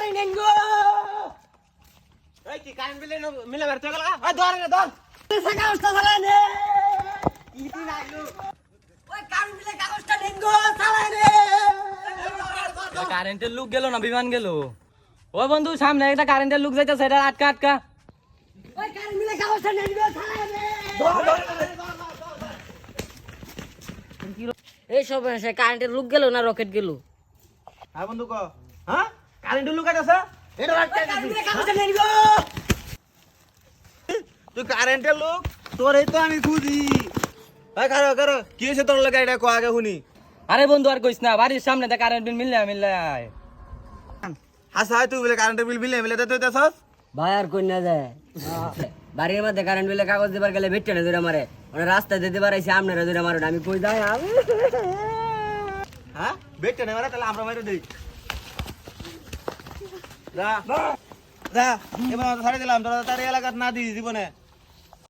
তাড়াতাড়ি নেন গো। এই কি কারেন্ট বিলে মিলে বেরতে গেল ওই ধর রে ধর কাগজটা চালাই নে। ইতি নাইলো ওই কারেন্ট বিলে কাগজটা নেন গো, চালাই নে। কারেন্টের লোক গেল না বিমান গেল? ও বন্ধু সামনে একটা কারেন্টের লোক যাইতেছে, এটা আটকা আটকা। ওই কারেন্ট বিলে কাগজটা নেন গো, চালাই নে। এই সব সে কারেন্টের লোক গেল না রকেট গেল? হ্যাঁ বন্ধু ক হ্যাঁ কারেন্ট লুকাইতাছে এটা রাখতে কারেন্ট বিলে কাগজটা নেন গো। তুই কারেন্টের লোক তোরই তো আমি খুঁজি ভাই কারো কারো কি হয়েছে তোর লাগে এটা কো আগে শুনি আরে বন্ধু আর কইস না, বাড়ির সামনে তো কারেন্ট বিল মিললে মিললে আয়। হাসা তুই বলে কারেন্টের বিল মিলে মিলে তুই দেছস ভাই আর কই না যায় বাড়ির মধ্যে কারেন্ট বিলে কাগজ দিবার গেলে ভেটে না ধরে মারে, মানে রাস্তায় দিতে পারাইছে আপনারা ধরে মারো, আমি কই যাই হ্যাঁ বেটে না মারা তাহলে আমরা মাইরে দেই যা যা এবার ছাড়ে দিলাম তোরা তার এলাকাত না দিস জীবনে